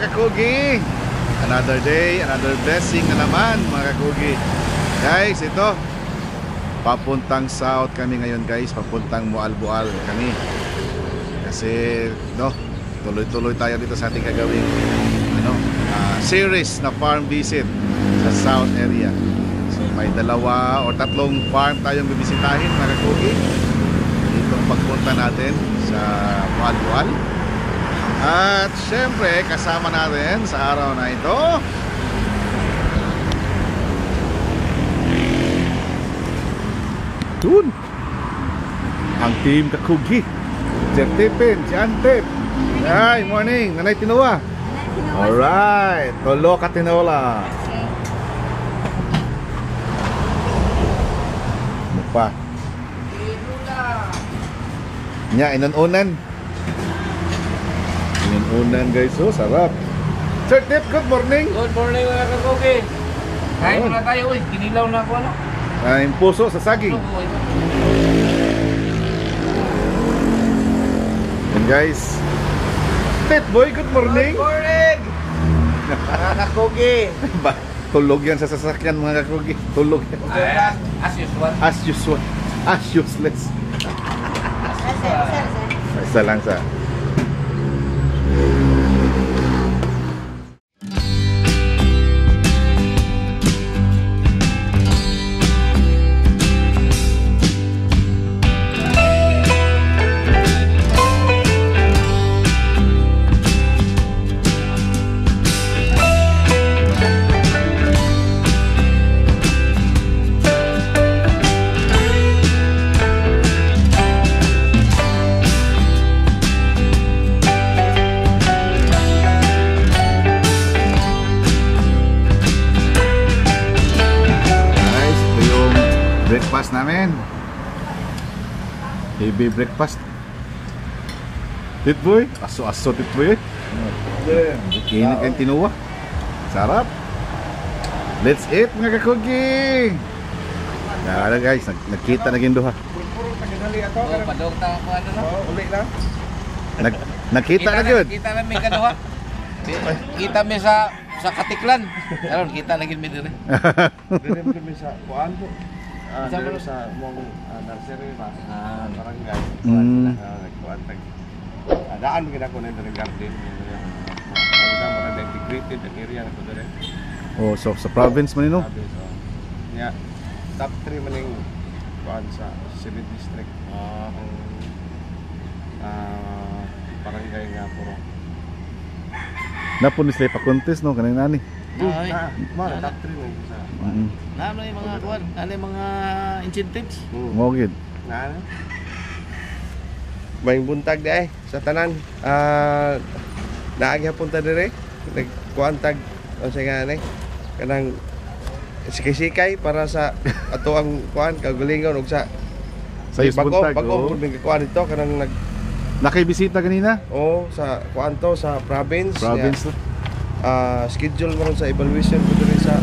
mga kakugi. Another day, another blessing na naman mga kakugi. Guys, ito papuntang south kami ngayon guys. Papuntang Mualbual kami. Kasi tuloy-tuloy tayo dito sa ating gagawing series na farm visit sa south area. So may 2 o 3 farm tayong bibisitahin mga kakugi. Itong pagpunta natin sa Mualbual. At syempre kasama natin sa araw na ito ang team kakugi. Sir Tipin, si Antip. Hi, morning, Nanay Tinoa. Alright, Tolo ka Tinola. Ano pa? Nya, inununan guys, oh, sarap. Sir Tip, good morning. Good morning mga kakugi. Kain na tayo, uy. Kinilaw na ako, ano? Yung puso sa saging. And guys, Tit Boy, good morning. Good morning mga kakugi. Tulog yan sa sasakyan mga kakugi. Tulog yan. As usual. As usual. As useless. Isa lang sa breakfast namin. Heavy breakfast. Tit Boy, aso-aso Tit Boy. Init ang tinuwa. Sarap. Let's eat mga kakugi. Nah, guys, nagkita na ginduha. Padong ta ko ano no? Uli lang. Nagkita na gyud. Kita na mi kaduha. Kita mi sa Katiklan. Aron kita lagi mi dire. Dire mi sa kuan po. Dire sa mong nursery ba? Barangay. Kuan tag. Daan gid ako na dire garden. Wala mo integrated ang area na ko dire. Oh, so sa province man ino. Ya. Top 3 maning kuan sa City District. Barangay nga puro. Napon sila pa-contest no kanang nani. Ay. Top 3 mo sa. Ano yung mga kuan? Ano yung mga incentives? Mo gid. May buntag di sa tanan. Naagi punta dire. Nagkuantag unsay nga ni kanang sikay-sikay para sa ato ang kuan kagalingon ug sa buntag. Bago ning kuan dito kanang nakibisita kanina? Oo, sa kuan to sa province. Province. Schedule mo ron sa evaluation ko dire sa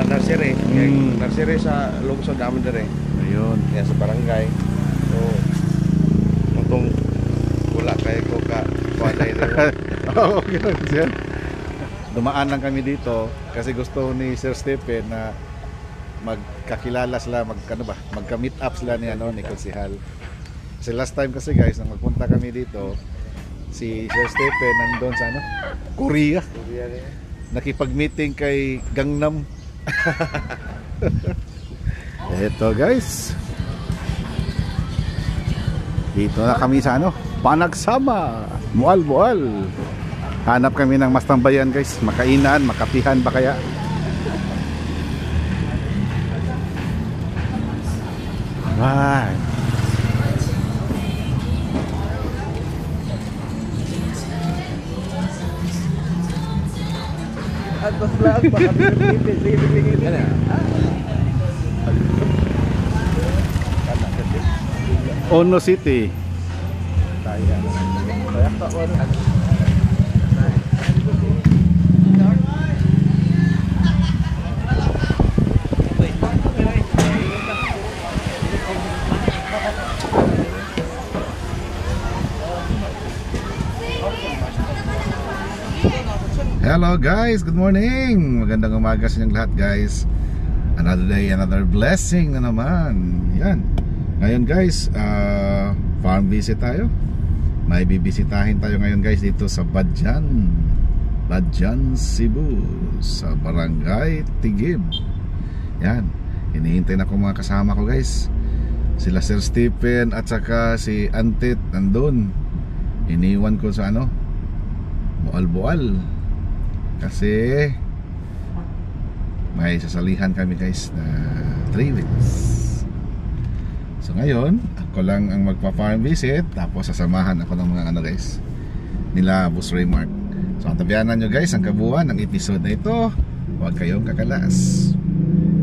nursery. Nursery sa lungsod naman dire. Ayun. Yeah, sa barangay. So, itong wala kayo ko ka kuan na ito. Oo, okay. Dumaan lang kami dito kasi gusto ni Sir Stephen na magkakilala sila, magka-meet up sila ni Konsehal. Kasi last time kasi guys, nang magpunta kami dito, si Sir Stephen nandun sa Korea. Nakipag-meeting kay Gangnam. Eto guys. Dito na kami sa Panagsama, Mualbual. Hanap kami ng mas tambayan guys, makainan, makapihan ba kaya? Alright. Atas lang baka sige. Ono City. Hello guys, good morning. Magandang umaga sa inyong lahat guys. Another day, another blessing na naman. Yan. Ngayon guys, farm visit tayo. May bibisitahin tayo ngayon guys dito sa Badjan, Cebu, sa Barangay Tigib. Yan. Hinihintay na ko mga kasama ko guys. Sila Sir Stephen at saka si Antit nandun. Iniwan ko sa Bual-Bual. Kasi may sasalihan kami guys na 3 weeks. So ngayon, ako lang ang magpa-farm visit. Tapos sasamahan ako ng mga guys nila Boss Raymark. So ang tabianan nyo guys, ang kabuuan ng episode na ito. Huwag kayong kakalas.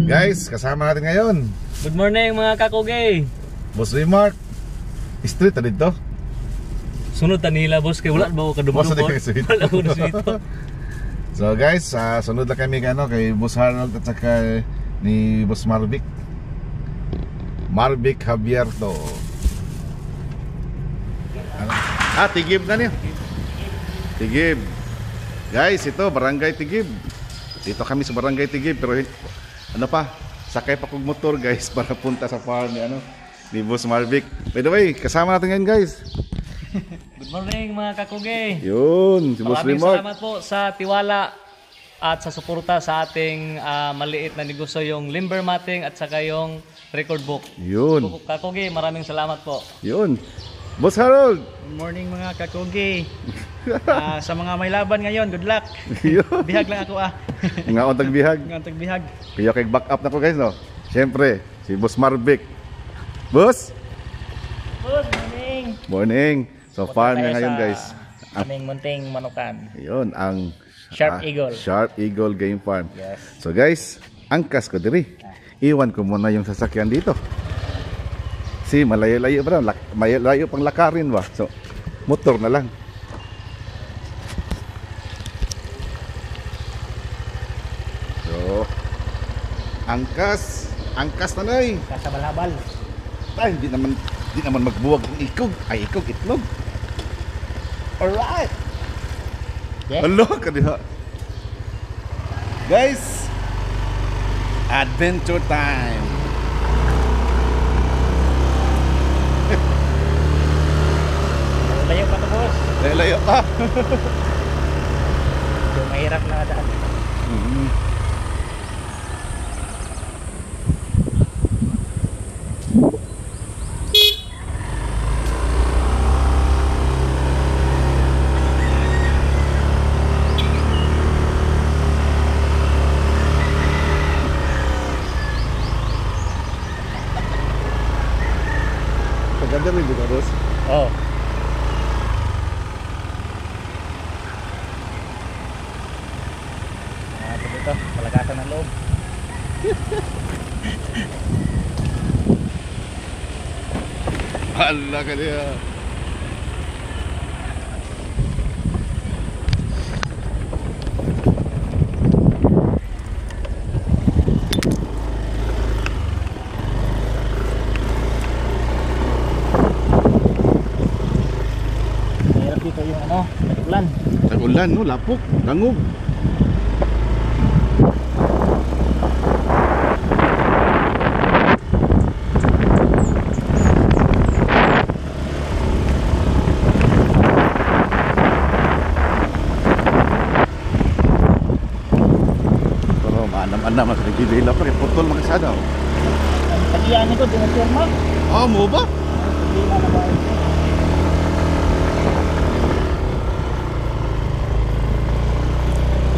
Guys, kasama natin ngayon Good morning mga kakugay. Boss Raymark. Street na dito. Sunod ta nila boss kay wala ba ko kadumon Boss, ko. di kayo Wala ko na dito. So guys, sunod lang kami kay Boss Harold at saka ni Boss Marvic Javierto. Tigib na niyo. Tigib. Guys, ito Barangay Tigib. Dito kami sa Barangay Tigib pero sakay pa kong motor guys para punta sa farm ni Boss Marvic. By the way, kasama natin ngayon guys. Good morning mga kakugay. Yun, si Boss Maraming Raymark. salamat po sa tiwala at sa suporta sa ating maliit na negosyo, yung Limber Matting at saka yung record book. Yun. Kakugay, maraming salamat po. Yun. Boss Harold. Good morning mga kakugay. Sa mga may laban ngayon, good luck. Yun. Bihag lang ako Nga on tagbihag. Nga tagbihag. Kaya kay back up na ko guys no. Siyempre, si Boss Marvic. Boss. Good morning. Morning. So farm na ngayon guys. Aming munting manukan. Yun ang Sharp Eagle. Sharp Eagle Game Farm. Yes. So guys, angkas ko diri. Iwan ko muna yung sasakyan dito. Si malayo-layo ba? Malayo pang lakarin ba? So motor na lang. So angkas na nay. Kasabalhabal. Ay, di naman magbuwag ng ikog. Ay, ikog, itlog. Alright. Yes. Hello, kadiha. Guys, adventure time. Layo pa to boss. Layo pa. So, mahirap na daan. Paganda rin dito, boss. Oh. Dito, malagatan ng loob. Hala ka niya. Mahirap dito yung nag-ulan. Tag-ulan, no? Lapok, langog. Pero maanam-anam at nagdidila pa rin. Putol mga sada. Ang tagiyan nito, dinapirma. Mo ba? Hindi na nabayan.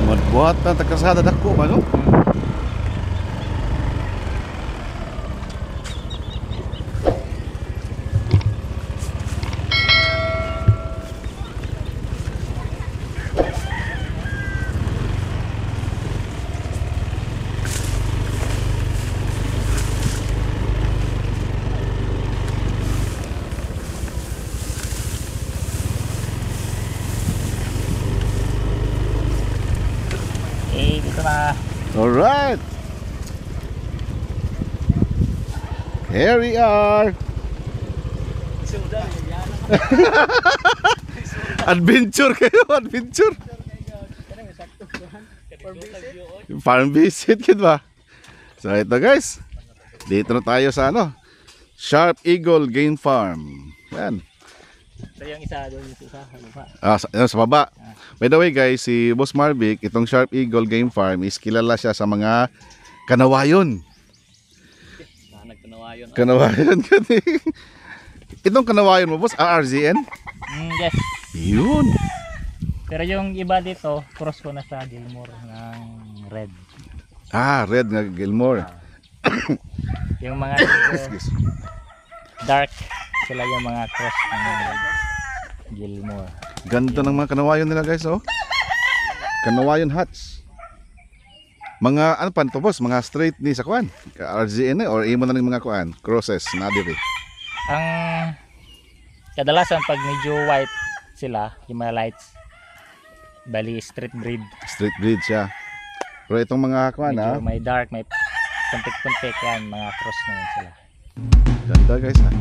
Magbuhat na tagkasada dako ba, no? Dito na. Alright. Here we are. Adventure kayo, adventure. Farm visit, kid ba? So ito guys, dito na tayo sa ano, Sharp Eagle Game Farm. Yan. Ito yung isa doon sa baba. Sa baba. By the way guys, si Boss Marvic, itong Sharp Eagle Game Farm is kilala siya sa mga kanawayon. Nagkanawayon. Kanawayon. Itong kanawayon mo, boss, RRZN? Yes. Yun. Pero yung iba dito, cross ko na sa Gilmore ng red. Red nga Gilmore. Yung mga dito, dark, sila yung mga cross ng Gilmore. Ganda ng mga kanawayon nila guys, oh. Kanawayon hats. Mga ano pa to boss, mga straight ni sa kuan. RZN or imo na ng mga kuan, crosses na diri. Ang kadalasan pag medyo white sila, yung mga lights, bali street breed. Street breed siya. Pero itong mga kuan Medyo may dark, may puntik-puntik yan, mga cross na yun sila. Ganda guys ha.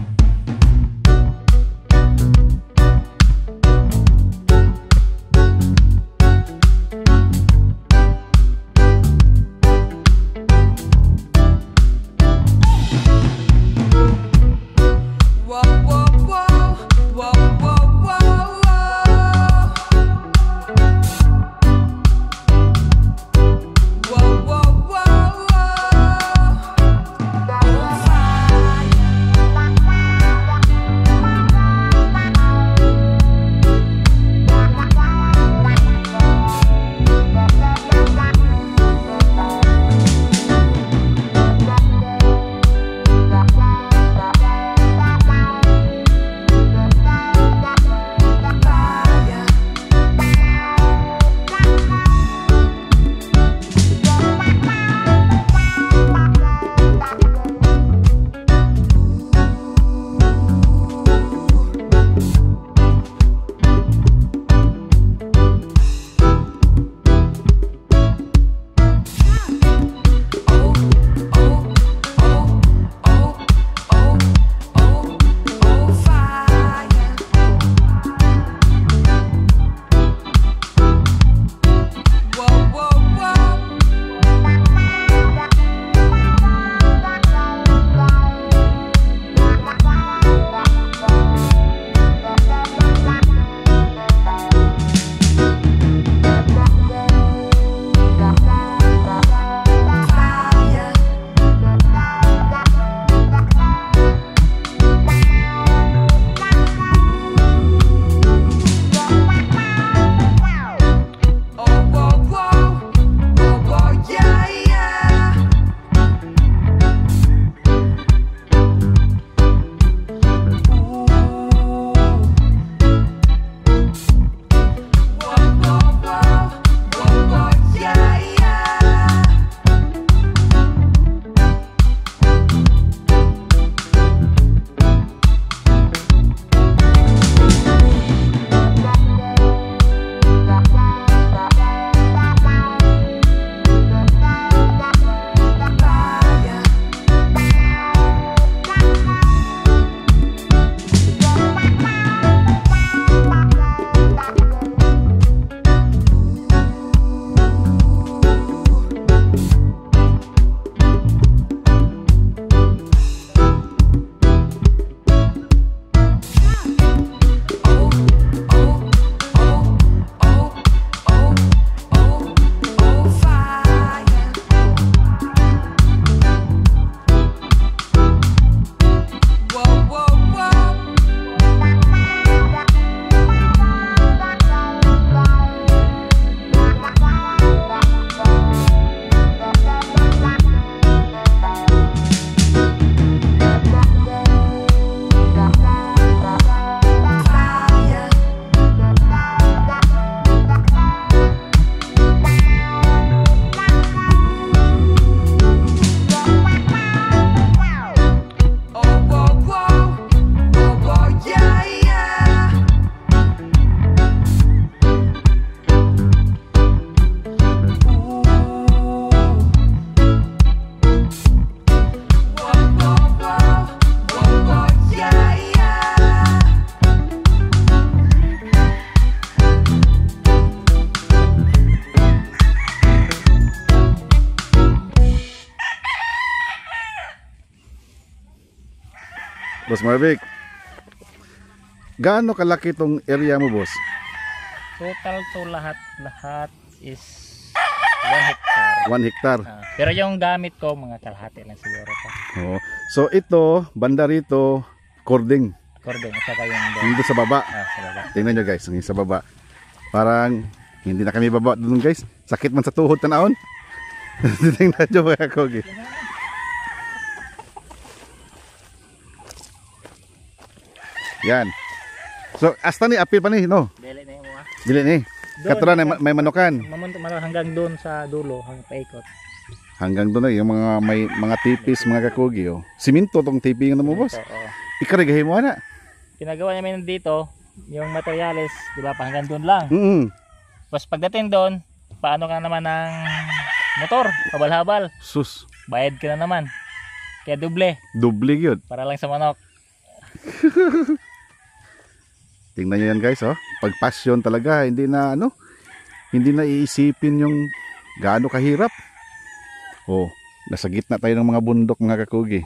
Boss Marvic. Gaano kalaki tong area mo, boss? Total to lahat is 1 hectare. 1 hectare. Pero yung gamit ko, mga kalahati lang siguro to. Oo. So ito, banda rito, cording. Cording, at saka yung doon. Dito sa baba. Sa baba. Tingnan nyo guys, yung sa baba. Parang hindi na kami baba doon guys. Sakit man sa tuhod tanaon. Tingnan nyo mga kakugi. Yan. So, hasta ni apil pa ni, no? Dili na yung mga. Dili ni. Katula na may manukan. Hanggang doon sa dulo, hanggang paikot. Hanggang doon na yung may mga tipis, mga kakugi. Oh. Siminto tong tiping na mo, boss. Oo. Ikarigahin mo na. Ginagawa namin dito, yung materials, di ba, hanggang doon lang. Tapos pagdating doon, paano ka naman ng motor, habal-habal, Sus. bayad ka na naman. Kaya doble, Dubli yun. para lang sa manok. Tingnan nyo yan guys, oh. Pag passion talaga, hindi na hindi na iisipin yung gaano kahirap. Oh, nasa gitna tayo ng mga bundok, mga kakugi.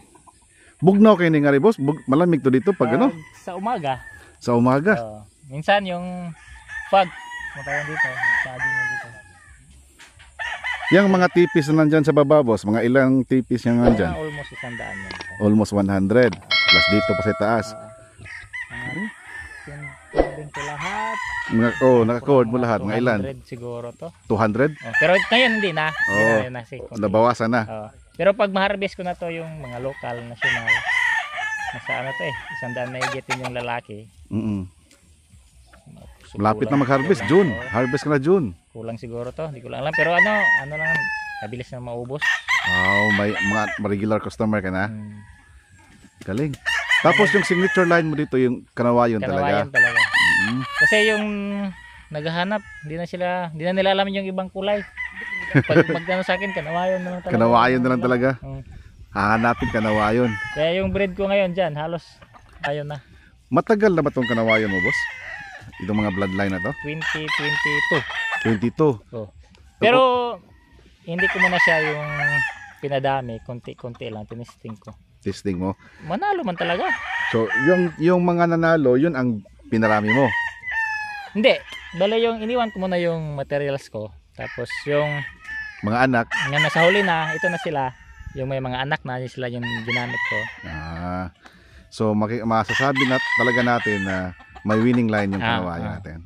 Bugnaw kayo ni nga boss, malamig to dito pag Sa umaga, sa umaga. minsan yung fog, matayan dito, sabi mo dito. Yung mga tipis na nandyan sa baba, boss, mga ilang tipis yung nandyan? Almost 100 yan. Almost 100. Plus dito pa sa taas. Cording ko lahat. Naka-cord mo lahat. Mga ilan? 200 siguro to. 200? Pero ngayon hindi na. Oo. Nabawasan na. Pero pag ma-harvest ko na to yung mga local, national, nasa ano to 100 na igitin yung lalaki. So, Malapit na mag-harvest. June. Harvest ka na June. Kulang siguro to. Hindi ko lang alam. Pero ano lang, mabilis na maubos. May mga regular customer ka na. Galing. Tapos yung signature line mo dito, yung kanawayon talaga. Kanawayon talaga. Kasi yung naghahanap, hindi na nila alam yung ibang kulay. Pag magdano sa akin, kanawayon na lang talaga. Kanawayon na lang talaga. Hahanapin kanawayon. Kaya yung breed ko ngayon dyan, halos ayun na. Matagal na ba itong kanawayon mo, boss? Itong mga bloodline na to? 2022. 22. Pero hindi ko muna siya yung pinadami, konti-konti lang, tinisting ko. Testing mo. Manalo man talaga. So, yung mga nanalo, yun ang pinarami mo. Hindi. Bale yung iniwan ko muna yung materials ko. Tapos yung Mga anak. nga nasa huli na, ito na sila. Yung may mga anak na, sila yung ginamit ko. So, masasabi na talaga natin na may winning line yung kanawayon natin.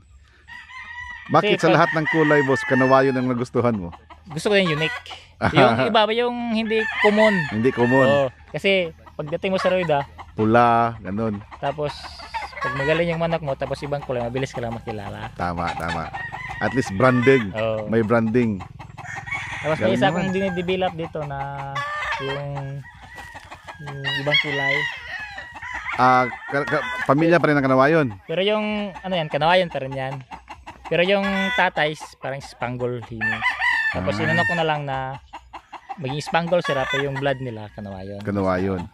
Bakit sa lahat ng kulay, boss, kanawayon ang nagustuhan mo? Gusto ko yung unique. Yung iba ba yung hindi common. Hindi common. Oo. Kasi pagdating mo sa Roida, Pula, ganun. tapos pag magaling yung manok mo, tapos ibang kulay, mabilis ka lang makilala. Tama. At least branding. Oo. May branding. Tapos may Galing isa naman. kong dinidevelop dito na yung ibang kulay. Pamilya pa rin ang kanawayon. Pero yung ano yan, kanawayan pa rin yan. Pero yung tatay parang Spangle Hini. Tapos inano ko na lang na maging Spangle sila, pero yung blood nila kanawayon. Kanawayon.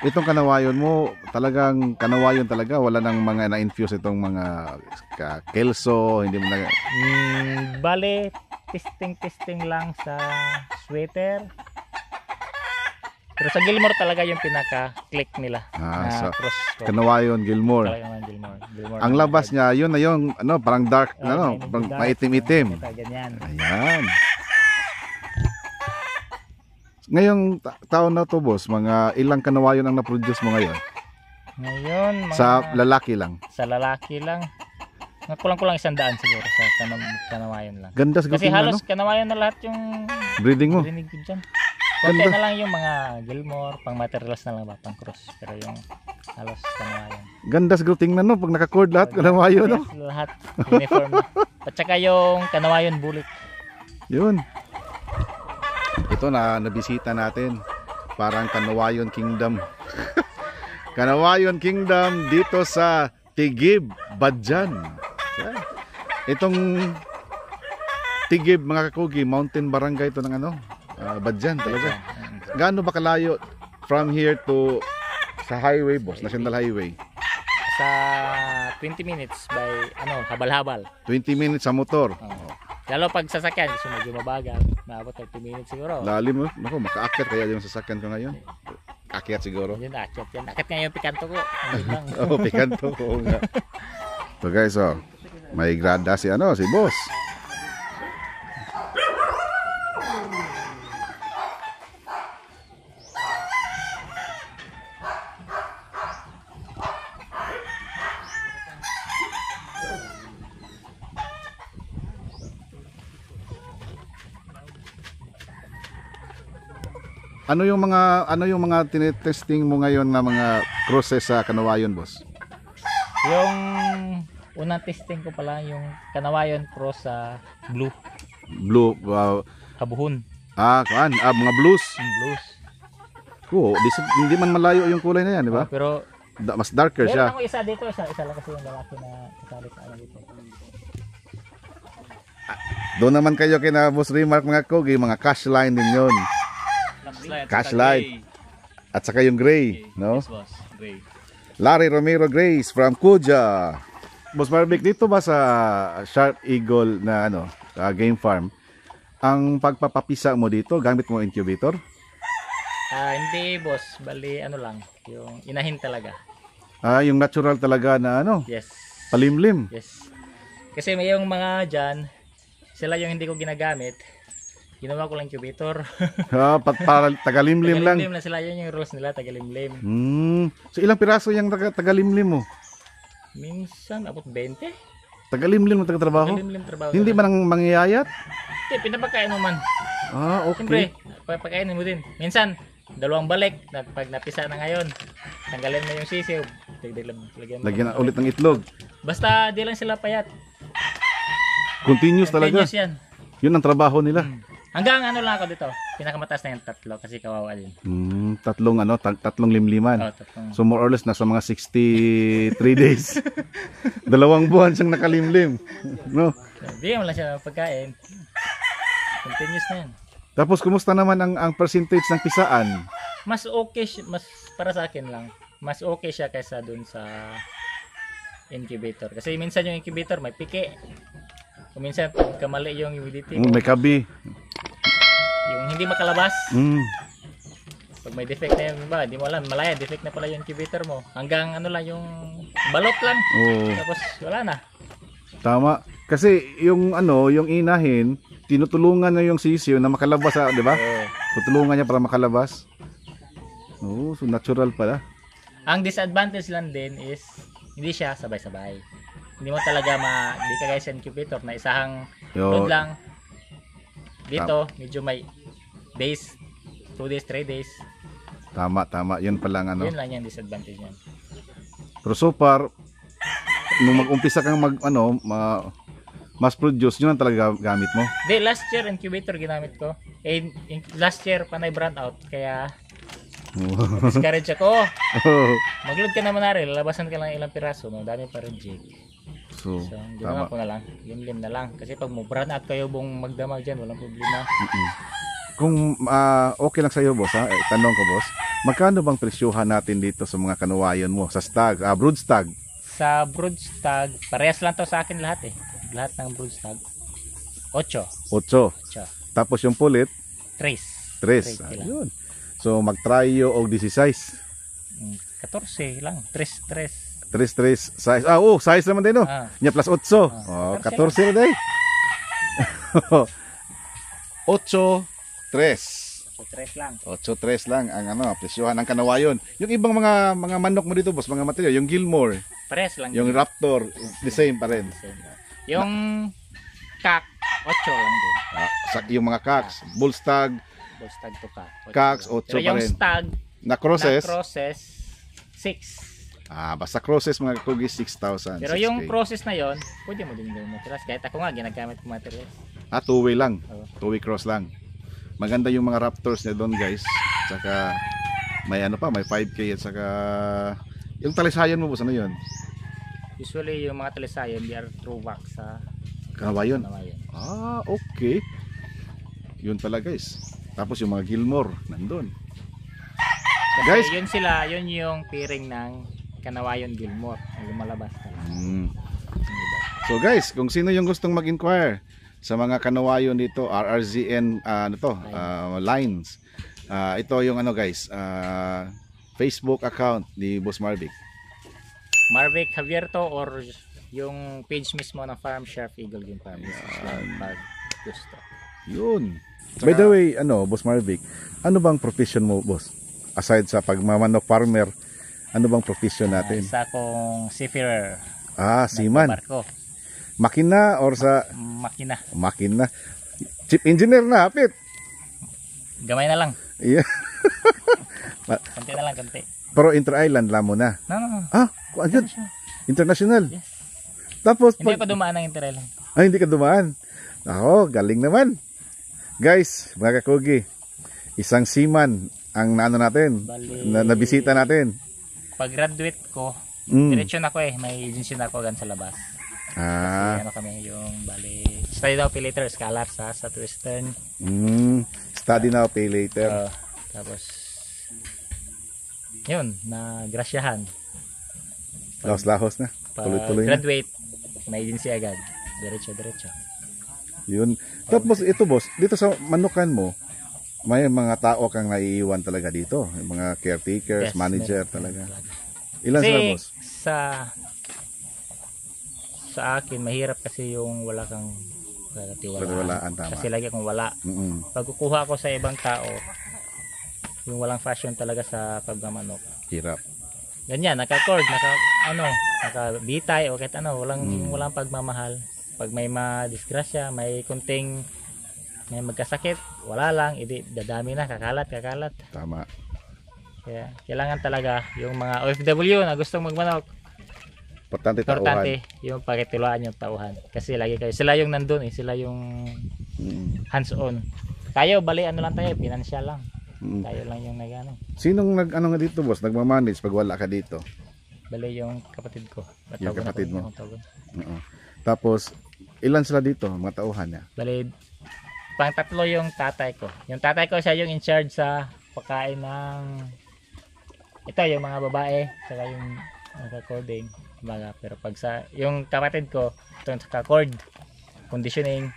Itong kanawayon mo, talagang kanawayon talaga. Wala nang mga na-infuse itong mga kelso. Hindi mo na... Bale, testing lang sa sweater. Pero sa Gilmore talaga yung pinaka-click nila. So, cross. kanawayon, Gilmore. Talaga ng Gilmore. Ang labas niya, yun na yung parang dark, parang maitim-itim. Ganyan. Ayan. Ngayong taon na to, boss, mga ilang kanawayon ang na-produce mo ngayon? Ngayon, mga, Sa lalaki lang. Sa lalaki lang. Kulang-kulang 100 siguro sa kanawayon lang. Ganda siguro Kasi tingnan, halos kanawayon na lahat yung breeding mo. rinig ko dyan. Konti Ganda. na lang yung mga Gilmore, pang materials na lang ba, pang cross. Pero yung halos kanawayon. Ganda siguro tingnan, no? Pag naka-cord lahat, kanawayon, no? Yes, lahat uniform na. At saka yung kanawayon bullet. Yun. Ito na nabisita natin. Parang Kanawayon Kingdom. Kanawayon Kingdom dito sa Tigib, Badjan. Yan. Itong Tigib, mga kakugi, mountain barangay ito ng Badjan talaga. Gaano ba kalayo from here to sa highway, boss? National Highway? Sa 20 minutes by habal-habal. 20 minutes sa motor. Lalo pag sasakyan, gusto medyo mabagal. Maabot 30 minutes siguro. Lalim mo. Naku, makaakyat kaya yung sasakyan ko ngayon. akyat siguro. Yun, akyat yan. Akyat nga yung pikanto ko. Andun lang. Oh, pikanto. Oo nga. So guys, oh, may grada si ano, si boss. Ano yung mga tinetesting mo ngayon na mga crosses sa Kanawayon, boss? Yung unang testing ko pala yung Kanawayon cross sa blue. Blue, Kabuhon. mga blues. Yung blues. Oo, hindi man malayo yung kulay na yan, di ba? Pero Mas darker meron siya. ako isa dito. Isa lang kasi yung lalaki na kasali sa ano dito. Doon naman kayo kina Boss Remark mga kogi, mga cash line din yun. Cash light. At saka yung gray, no? Yes, boss. Gray. Larry Romero Grace from Kuja. Boss Marvic, dito ba sa Sharp Eagle na game farm, ang pagpapapisa mo dito, gamit mo incubator? Hindi boss, bali ano lang, yung inahin talaga. Yung natural talaga na Yes. palimlim. Yes. Kasi may yung mga dyan, sila yung hindi ko ginagamit. Ginawa ko lang incubator. Para tagalimlim lang. Tagalimlim na sila, yun yung rules nila, tagalimlim. So ilang piraso yung tagalimlim mo? Minsan, abot 20. Tagalimlim mo tagatrabaho? Tagalimlim trabaho. Hindi ba nang mangyayat? Hindi, pinapakain mo man. Okay. Siyempre, pagkainin mo din. Minsan, dalawang balik, pag napisa na ngayon, tanggalin mo yung sisiw. Lagyan ulit ng itlog. Basta di lang sila payat. Continuous talaga. Continuous yan. Yun ang trabaho nila. Hanggang ano lang ako dito. Pinakamataas na yung 3 kasi kawawa din. Tatlong limliman. Tatlong. So more or less nasa mga 63 days. 2 buwan siyang nakalimlim. No? Bigyan mo lang siya ng pagkain. Continuous na yan. Tapos kumusta naman ang percentage ng pisaan? Mas okay mas para sa akin lang. Mas okay siya kaysa dun sa incubator. Kasi minsan yung incubator may pike. Kung minsan pagka mali yung humidity mo, May kabi. yung hindi makalabas. Pag may defect na yun, hindi mo alam, malaya, defect na pala yung incubator mo. Hanggang ano lang, yung balot lang. Oo. Tapos wala na. Tama. Kasi yung yung inahin, tinutulungan niya yung sisiyo na makalabas, di ba? Tutulungan niya para makalabas. So natural pala. Ang disadvantage lang din is, hindi siya sabay-sabay. Hindi mo talaga hindi ka guys sa incubator na isahang load lang. Dito, medyo may days, 2 days, 3 days. Tama. Yun pala ang Yun lang yung disadvantage niyan. Pero so far, nung mag-umpisa kang mass produce, yun ang talaga gamit mo. Last year incubator ginamit ko. Last year panay brand out kaya discourage ako. Mag-load ka naman na rin, lalabasan ka lang ilang piraso, dami pa rin jig. So ginawa ko na lang, limlim na lang. Kasi pag mo brand out kayo buong magdamag dyan, walang problema. Kung okay lang sa'yo, boss, tanong ko, boss, magkano bang presyuhan natin dito sa mga kanuwayon mo? Sa stag, brood stag? Sa brood stag, parehas lang to sa akin lahat eh. Lahat ng brood stag. 8. 8. Tapos yung pulit? 3. 3. Ayun. So mag-tryo o 16. 14 lang. 3. 3 size. Size naman din, no? Nya plus 8. 14 na day. 8 3. 3 lang. 8-3 lang ang presyuhan ng kanawayon. Yung ibang mga manok mo dito, boss, mga material, yung Gilmore, Parehas lang. yung Raptor, the same pa rin. Yung Kak, 8 lang din. Yung mga Cocks, Bullstag, Stag to Kak. Cocks, 8 Pero pa yung rin. stag, Na crosses, 6. basta crosses mga kugi 6,000. Pero yung process na yon, pwede mo din gawin materials. Kahit ako nga, ginagamit ko materials. Two-way lang. Oo. Two-way cross lang. Maganda yung mga Raptors niya doon, guys. Saka may may 5K at saka yung talisayan mo, boss, ano yun? Usually yung mga talisayan, they are true wax sa Kanawayon. Kanawayon. Okay. Yun pala, guys. Tapos yung mga Gilmore nandun. Kasi Guys, yun yung pairing ng Kanawayon Gilmore na lumalabas ka lang. So guys, kung sino yung gustong mag-inquire sa mga kanawayon dito, RRZN lines. Ito yung guys, Facebook account ni Boss Marvic? Marvic Javierto or yung page mismo ng Farm Sharp Eagle Game Farm. Pag gusto. Yun. By the way, Boss Marvic, ano bang profession mo, boss? Aside sa pagmamanok farmer, ano bang profession natin? Isa kong seafarer. Seaman. Barko. Makina or sa Makina. makina? Chief engineer na, hapit. Gamay na lang. Yeah. Konti na lang, konti. Pero inter-island lang mo na. No. Kuan yun? International. Yes. Tapos Hindi pa dumaan ng Interrail. hindi ka dumaan. Ako, galing naman. Guys, mga kakugi, isang seaman ang naano natin, Bali. nabisita natin. Pag graduate ko, Mm. diretso na ko may agency na ako gan sa labas. Kasi kami yung bali, study daw pay later, scholar sa Southwestern. Study now, pay later. Tapos, yun, nagrasyahan. Lahos-lahos na. Pag Tuloy-tuloy na. graduate, may agency agad. Diretso. Yun. Tapos ito, boss, dito sa manukan mo, may mga tao kang naiiwan talaga dito. Yung mga caretakers, Yes, manager meron talaga. talaga. Ilan Kasi sila, boss? sa akin, mahirap kasi yung wala kang Katiwalaan, tama. Kasi lagi akong wala. Pag kukuha ako sa ibang tao, yung walang fashion talaga sa pagmamanok. Hirap. Ganyan, naka-cord, naka-bitay o kahit walang pagmamahal. Pag may madisgrasya, may magkasakit, wala lang, dadami na, kakalat. Tama. Kaya kailangan talaga yung mga OFW na gustong magmanok, Importante yung pakitiluan yung tauhan. Kasi lagi sila yung nandun sila yung hands-on. Tayo, bali lang tayo, financial lang. Tayo lang yung nagano. Sinong nga dito, boss? Nagmamanage pag wala ka dito? Bali yung kapatid ko. Yung kapatid mo. Tapos, ilan sila dito, mga tauhan niya? Bali, pang-tatlo yung tatay ko. Yung tatay ko, siya yung in charge sa pagkain ng ito, yung mga babae, saka yung naka-coding. Pero pag yung kapatid ko, ito yung naka-cord, conditioning,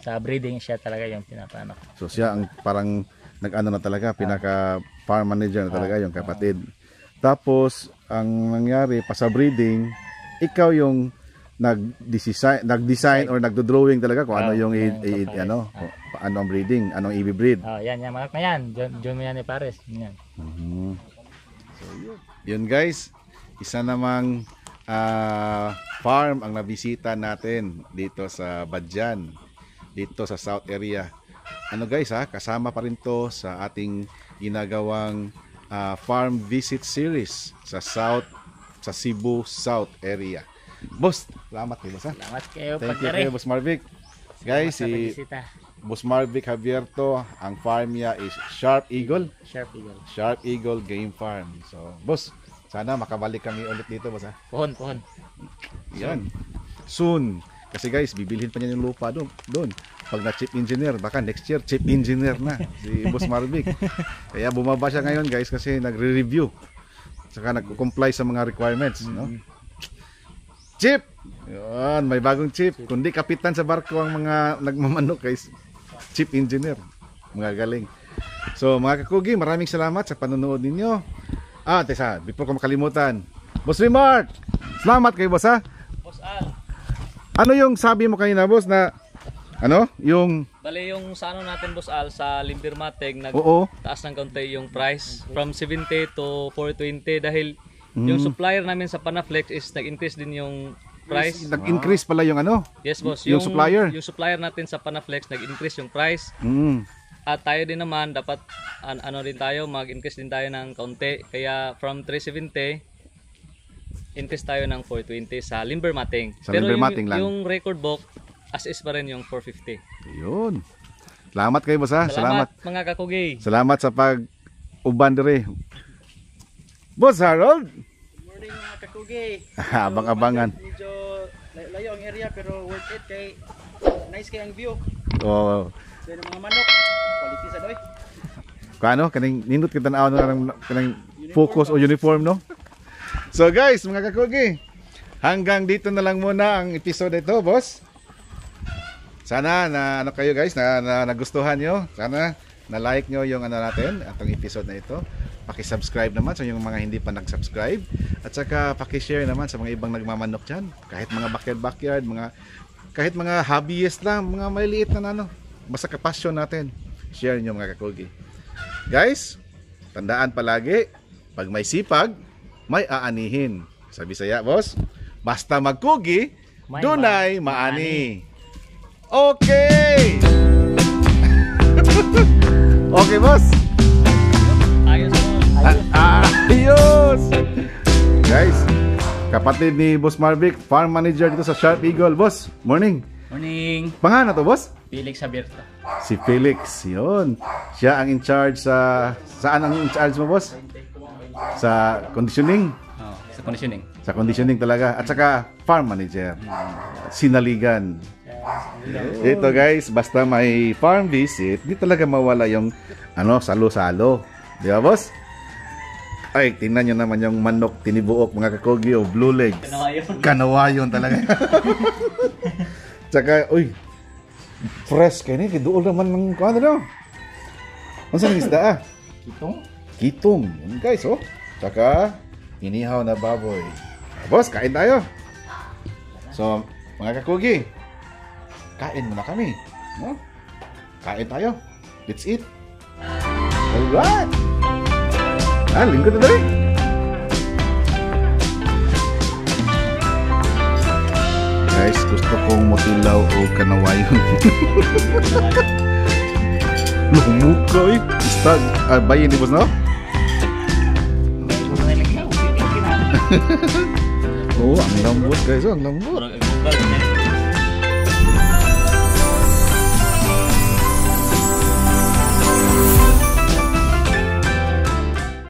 sa breeding, siya talaga yung pinapanak. So siya ang parang nag-ano na talaga, pinaka farm manager na talaga yung kapatid. Tapos ang nangyari pa sa breeding, ikaw yung nag-design or nagdo-drawing talaga kung ano yung ano ang breeding, anong i-breed. Yan manok na yan. John mo yan ni Pares. Yan. So yun guys, isa namang farm ang nabisita natin dito sa Badyan, dito sa South area. Ano guys kasama pa rin to sa ating ginagawang farm visit series sa Cebu South area. Boss, salamat kayo, boss. Salamat kayo. Thank you kayo, Boss Marvic. Guys, si Boss Marvic Javierto, ang farm niya is Sharp Eagle Game Farm. So, boss, sana makabalik kami ulit dito, boss. Pohon. Yan. Soon. Kasi guys, bibilhin pa niya yung lupa doon. Pag na chief engineer, baka next year chief engineer na si Boss Marvic. Kaya bumaba siya ngayon, guys, kasi nagre-review. Saka nag-comply sa mga requirements, no? Chief! Yun, may bagong chief. Kundi kapitan sa barko ang mga nagmamanok, guys. Chief engineer. Mga galing. So, mga kakugi, maraming salamat sa panonood ninyo. Tesa, before ko makalimutan. Boss Remark! Salamat kayo, boss, Boss Al. Ano yung sabi mo kanina, boss, na yung Bali yung sa natin, Boss Al, sa Limbermateg, Oo. taas ng kaunti yung price from 70 to 420 dahil yung supplier namin sa Panaflex is nag-increase din yung price. Nag-increase pala yung Yes, boss. Yung supplier? Yung supplier natin sa Panaflex nag-increase yung price. At tayo din naman dapat mag-increase din tayo ng kaunti. Kaya from 370 increase tayo ng 420 sa Limbermateg. Pero Limbermateg lang. yung record book as is pa rin yung 450. Yun. Salamat kayo, boss, Salamat mga kakugi. Salamat sa pag-uban dire. Boss Harold. Good morning mga kakugi. Abang-abangan. Medyo layo ang area pero worth it kay nice kay ang view. Oo. Sa mga manok, quality sa doy. Kano kaning nindot kita na kanang focus o uniform, no? So guys, mga kakugi, hanggang dito na lang muna ang episode ito, boss. Sana na kayo guys na nagustuhan nyo. Sana na like nyo yung natin, atong episode na ito. paki-subscribe naman sa yung mga hindi pa nag-subscribe. At saka paki-share naman sa mga ibang nagmamanok dyan. Kahit mga backyard, kahit mga hobbyist lang, mga maliliit na ano. Basta kapasyon natin. Share nyo mga kakugi. Guys, tandaan palagi, pag may sipag, may aanihin. Sa Bisaya, boss, basta magkugi, dunay maani. Okay! Okay, boss? Ayos mo. Ayos! Guys, kapatid ni Boss Marvic, farm manager dito sa Sharp Eagle. Boss, morning. Morning. Pangalan na to, boss? Felix Habirto. Si Felix, yun. Siya ang in charge saan ang in charge mo, boss? Sa conditioning. Oh, sa conditioning. Sa conditioning talaga. At saka farm manager. Sinaligan. Ito guys, basta may farm visit, di talaga mawala yung salo-salo. Di ba, boss? Ay, tingnan nyo naman yung manok tinibuok mga kakogi o blue legs. Kanawayon talaga. Tsaka, uy, fresh kayo ni, kiduol naman ng kuwan na. Ano sa isda Kitong? Kitong. Yun guys, oh. Tsaka, inihaw na baboy. Boss, kain tayo. So, mga kakugi, kain muna kami. No? Kain tayo. Let's eat. Alright. Lingkod na rin. Guys, gusto kong mutilaw o kanawayon. Lumukra eh. Basta, bayin ni boss, no? Oo, ang lambot guys, ang lambot.